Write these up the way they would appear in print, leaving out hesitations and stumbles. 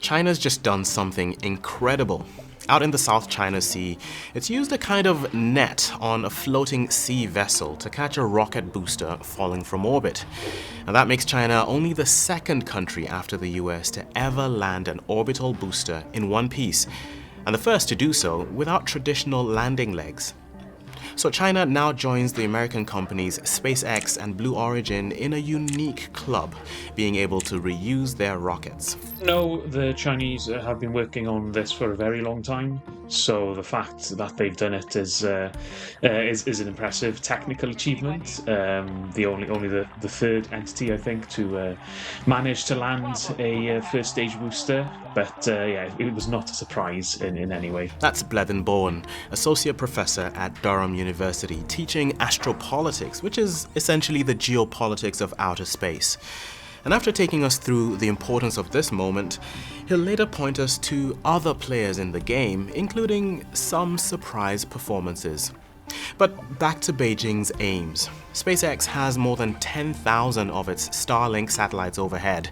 China's just done something incredible. Out in the South China Sea, it's used a kind of net on a floating sea vessel to catch a rocket booster falling from orbit. And that makes China only the second country after the US to ever land an orbital booster in one piece, and the first to do so without traditional landing legs. So China now joins the American companies SpaceX and Blue Origin in a unique club, being able to reuse their rockets. No, the Chinese have been working on this for a very long time, so the fact that they've done it is an impressive technical achievement. Only the third entity, I think, to manage to land a first stage booster, but it was not a surprise in any way. That's Bleddyn Bowen, Associate Professor at Durham University, teaching Astropolitics, which is essentially the geopolitics of outer space. And after taking us through the importance of this moment, he'll later point us to other players in the game, including some surprise performances. But back to Beijing's aims. SpaceX has more than 10,000 of its Starlink satellites overhead,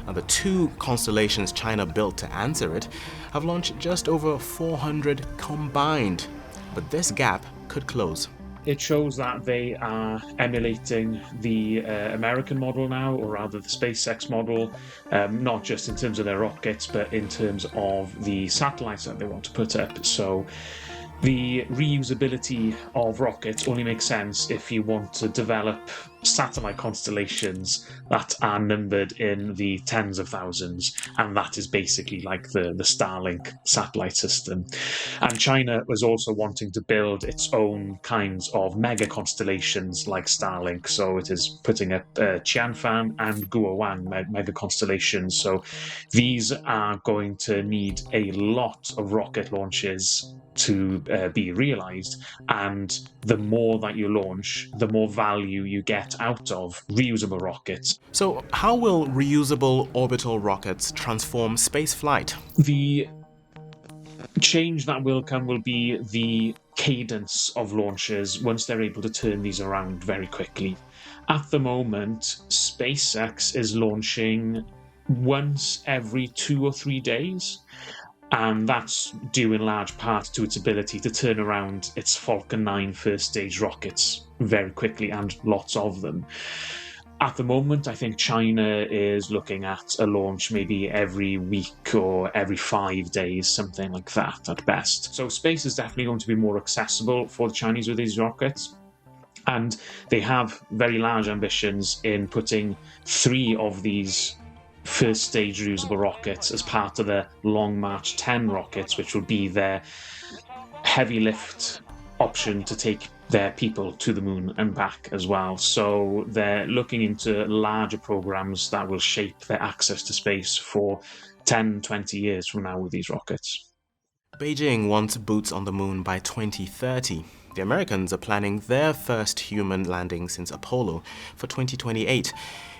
and the two constellations China built to answer it have launched just over 400 combined. But this gap could close. It shows that they are emulating the American model now, or rather the SpaceX model, not just in terms of their rockets, but in terms of the satellites that they want to put up. So the reusability of rockets only makes sense if you want to develop satellite constellations that are numbered in the tens of thousands, and that is basically like the Starlink satellite system. And China was also wanting to build its own kinds of mega-constellations like Starlink, so it is putting up Tianfan and Guowan mega-constellations. So these are going to need a lot of rocket launches to be realized, and the more that you launch, the more value you get out of reusable rockets. So how will reusable orbital rockets transform spaceflight? The change that will come will be the cadence of launches once they're able to turn these around very quickly. At the moment, SpaceX is launching once every 2 or 3 days. And that's due in large part to its ability to turn around its Falcon 9 first stage rockets very quickly, and lots of them. At the moment, I think China is looking at a launch maybe every week or every 5 days, something like that at best. So space is definitely going to be more accessible for the Chinese with these rockets. And they have very large ambitions in putting 3 of these first stage reusable rockets as part of the Long March 10 rockets, which will be their heavy lift option to take their people to the moon and back as well. So they're looking into larger programs that will shape their access to space for 10, 20 years from now with these rockets. Beijing wants boots on the moon by 2030. The Americans are planning their first human landing since Apollo for 2028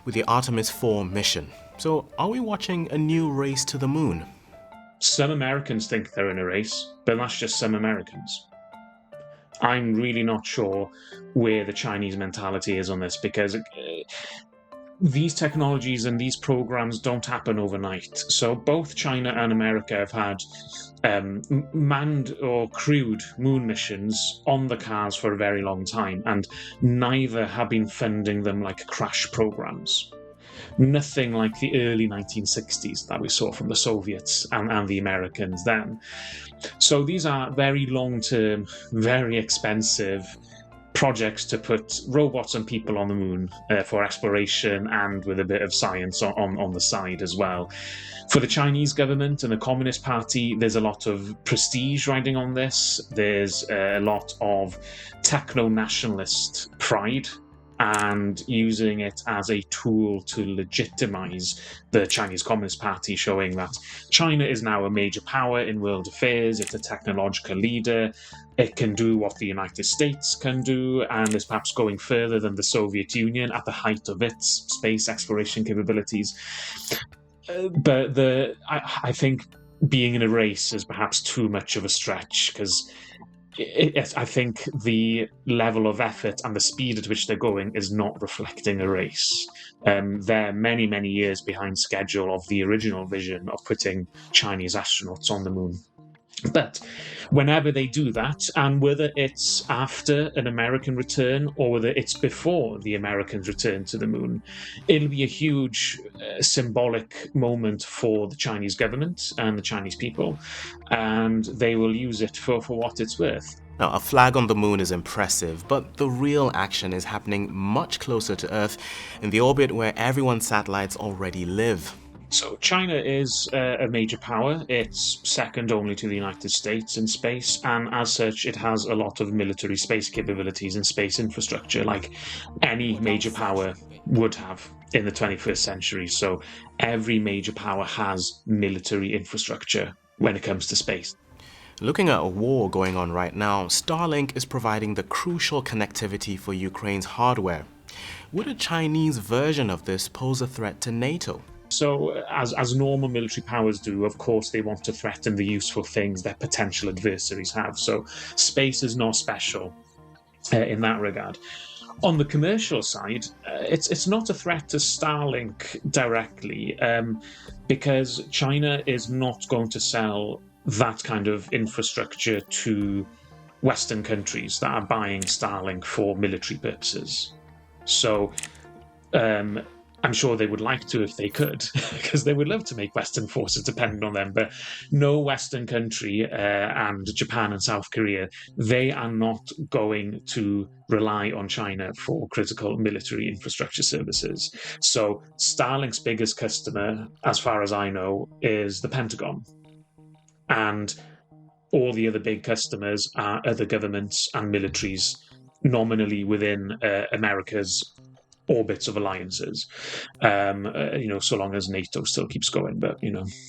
with the Artemis 4 mission. So are we watching a new race to the moon? Some Americans think they're in a race, but that's just some Americans. I'm really not sure where the Chinese mentality is on this, because these technologies and these programs don't happen overnight. So both China and America have had manned or crewed moon missions on the cards for a very long time, and neither have been funding them like crash programs. Nothing like the early 1960s that we saw from the Soviets and the Americans then. So these are very long-term, very expensive projects to put robots and people on the moon for exploration, and with a bit of science on the side as well. For the Chinese government and the Communist Party, there's a lot of prestige riding on this. There's a lot of techno-nationalist pride, and using it as a tool to legitimize the Chinese Communist Party, showing that China is now a major power in world affairs, it's a technological leader, it can do what the United States can do, and is perhaps going further than the Soviet Union at the height of its space exploration capabilities. But I think being in a race is perhaps too much of a stretch, because I think the level of effort and the speed at which they're going is not reflecting a race. They're many, many years behind schedule of the original vision of putting Chinese astronauts on the moon. But whenever they do that, and whether it's after an American return or whether it's before the Americans return to the moon, it'll be a huge symbolic moment for the Chinese government and the Chinese people, and they will use it for what it's worth. Now, a flag on the moon is impressive, but the real action is happening much closer to Earth in the orbit where everyone's satellites already live. So China is a major power. It's second only to the United States in space, and as such, it has a lot of military space capabilities and space infrastructure, like any major power would have in the 21st century. So every major power has military infrastructure when it comes to space. Looking at a war going on right now, Starlink is providing the crucial connectivity for Ukraine's hardware. Would a Chinese version of this pose a threat to NATO? So, as normal military powers do, of course, they want to threaten the useful things their potential adversaries have. So, space is not special in that regard. On the commercial side, it's not a threat to Starlink directly, because China is not going to sell that kind of infrastructure to Western countries that are buying Starlink for military purposes. So, I'm sure they would like to if they could, because they would love to make Western forces dependent on them. But no Western country, and Japan and South Korea, they are not going to rely on China for critical military infrastructure services. So Starlink's biggest customer, as far as I know, is the Pentagon. And all the other big customers are other governments and militaries nominally within America's orbits of alliances, so long as NATO still keeps going, but,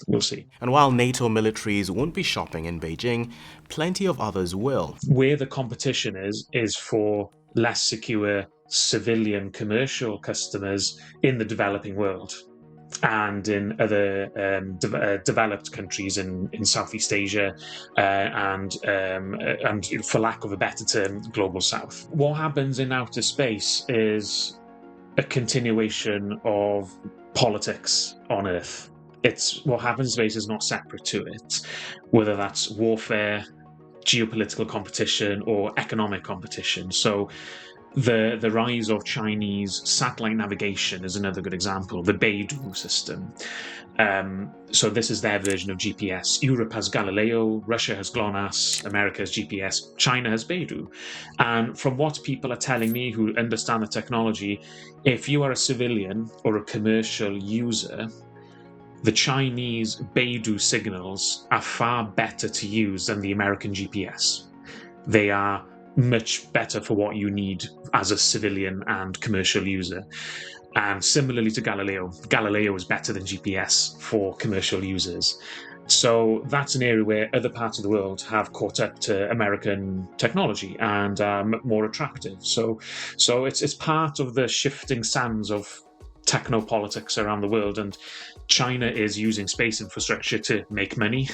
we'll see. And while NATO militaries won't be shopping in Beijing, plenty of others will. Where the competition is for less secure civilian commercial customers in the developing world and in other developed countries in Southeast Asia and for lack of a better term, global south. What happens in outer space is a continuation of politics on Earth. It's what happens in space is not separate to it, whether that's warfare, geopolitical competition, or economic competition. So the rise of Chinese satellite navigation is another good example, the Beidou system. So this is their version of GPS. Europe has Galileo, Russia has GLONASS, America has GPS, China has Beidou. And from what people are telling me who understand the technology, if you are a civilian or a commercial user, the Chinese Beidou signals are far better to use than the American GPS. They are much better for what you need as a civilian and commercial user. And similarly to Galileo is better than GPS for commercial users. So that's an area where other parts of the world have caught up to American technology and are more attractive. So it's part of the shifting sands of technopolitics around the world, and China is using space infrastructure to make money,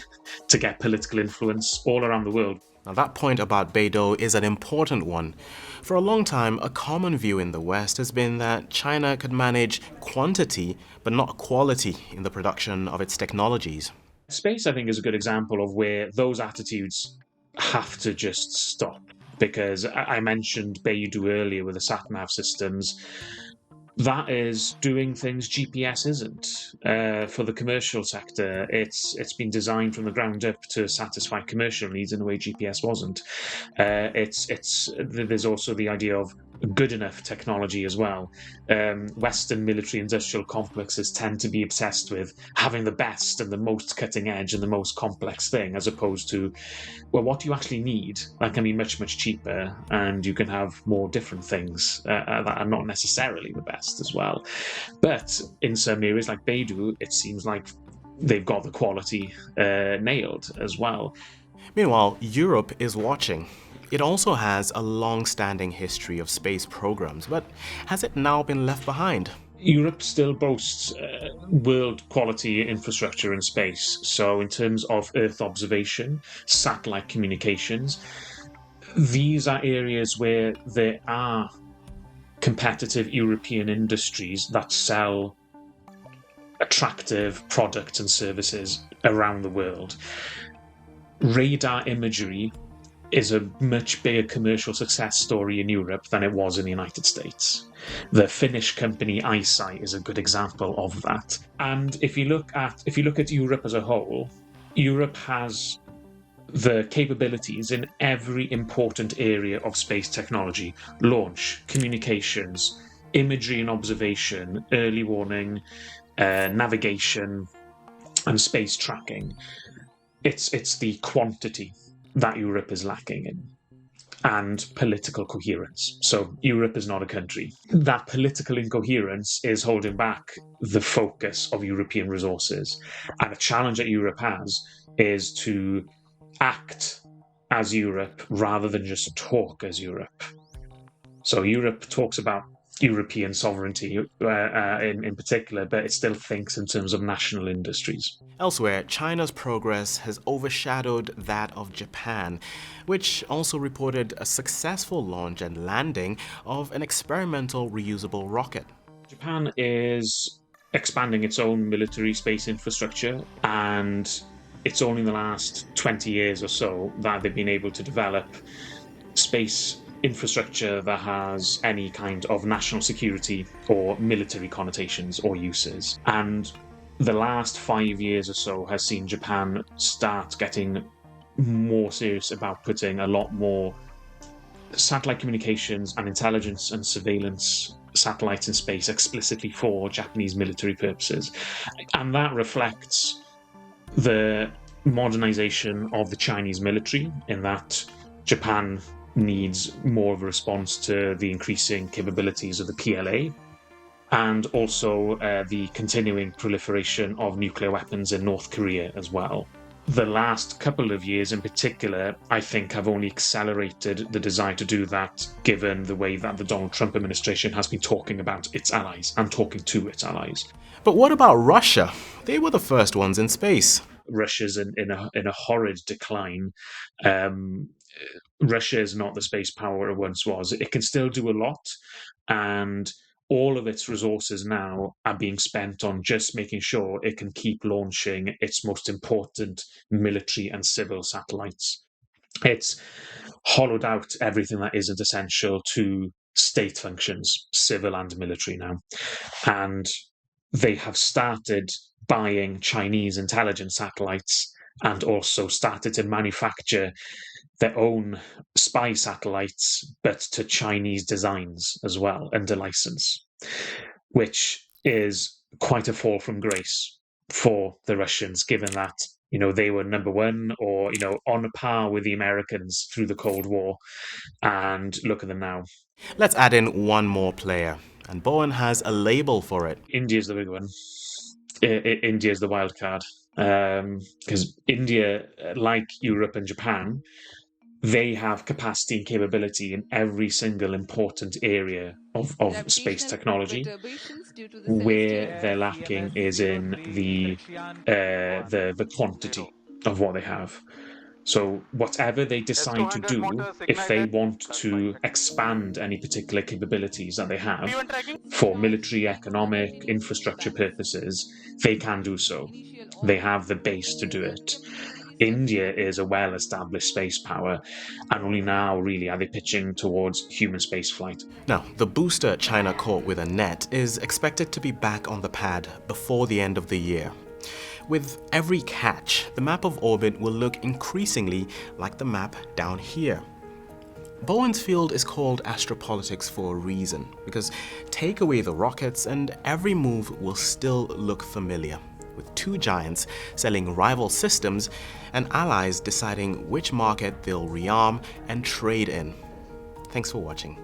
to get political influence all around the world. Now that point about Beidou is an important one. For a long time, a common view in the West has been that China could manage quantity but not quality in the production of its technologies. Space, I think, is a good example of where those attitudes have to just stop, because I mentioned Beidou earlier with the sat-nav systems. That is doing things GPS isn't. For the commercial sector, it's been designed from the ground up to satisfy commercial needs in a way GPS wasn't. There's also the idea of good enough technology as well. Western military industrial complexes tend to be obsessed with having the best and the most cutting edge and the most complex thing, as opposed to, well, what do you actually need? That can be much, much cheaper, and you can have more different things that are not necessarily the best as well. But in some areas like Beidou, it seems like they've got the quality nailed as well. Meanwhile, Europe is watching. It also has a long-standing history of space programs, but has it now been left behind? Europe still boasts world-quality infrastructure in space. So in terms of Earth observation, satellite communications, these are areas where there are competitive European industries that sell attractive products and services around the world. Radar imagery is a much bigger commercial success story in Europe than it was in the United States. The Finnish company iSight is a good example of that. And if you look at Europe as a whole, Europe has the capabilities in every important area of space technology: launch, communications, imagery and observation, early warning, navigation, and space tracking. It's the quantity that Europe is lacking in, and political coherence. So Europe is not a country. That political incoherence is holding back the focus of European resources. And the challenge that Europe has is to act as Europe rather than just talk as Europe. So Europe talks about European sovereignty in particular, but it still thinks in terms of national industries. Elsewhere, China's progress has overshadowed that of Japan, which also reported a successful launch and landing of an experimental reusable rocket. Japan is expanding its own military space infrastructure, and it's only in the last 20 years or so that they've been able to develop space infrastructure that has any kind of national security or military connotations or uses. And the last 5 years or so has seen Japan start getting more serious about putting a lot more satellite communications and intelligence and surveillance satellites in space explicitly for Japanese military purposes. And that reflects the modernization of the Chinese military, in that Japan needs more of a response to the increasing capabilities of the PLA, and also the continuing proliferation of nuclear weapons in North Korea as well. The last couple of years in particular, I think, have only accelerated the desire to do that, given the way that the Donald Trump administration has been talking about its allies and talking to its allies. But what about Russia? They were the first ones in space. Russia's in a horrid decline. Russia is not the space power it once was. It can still do a lot, and all of its resources now are being spent on just making sure it can keep launching its most important military and civil satellites. It's hollowed out everything that isn't essential to state functions, civil and military now. And they have started buying Chinese intelligence satellites and also started to manufacture their own spy satellites, but to Chinese designs as well, under license, which is quite a fall from grace for the Russians, given that, you know, they were number one, or, you know, on a par with the Americans through the Cold War, and look at them now. Let's add in one more player, and Bowen has a label for it. India's the big one. India's the wild card, because India, like Europe and Japan, they have capacity and capability in every single important area of space technology. Where they're lacking is in the quantity of what they have. So whatever they decide to do, if they want to expand any particular capabilities that they have for military, economic, infrastructure purposes, they can do so. They have the base to do it. India is a well-established space power, and only now really are they pitching towards human spaceflight. Now, the booster China caught with a net is expected to be back on the pad before the end of the year. With every catch, the map of orbit will look increasingly like the map down here. Bowen's field is called Astropolitics for a reason, because take away the rockets and every move will still look familiar, with two giants selling rival systems and allies deciding which market they'll rearm and trade in. Thanks for watching.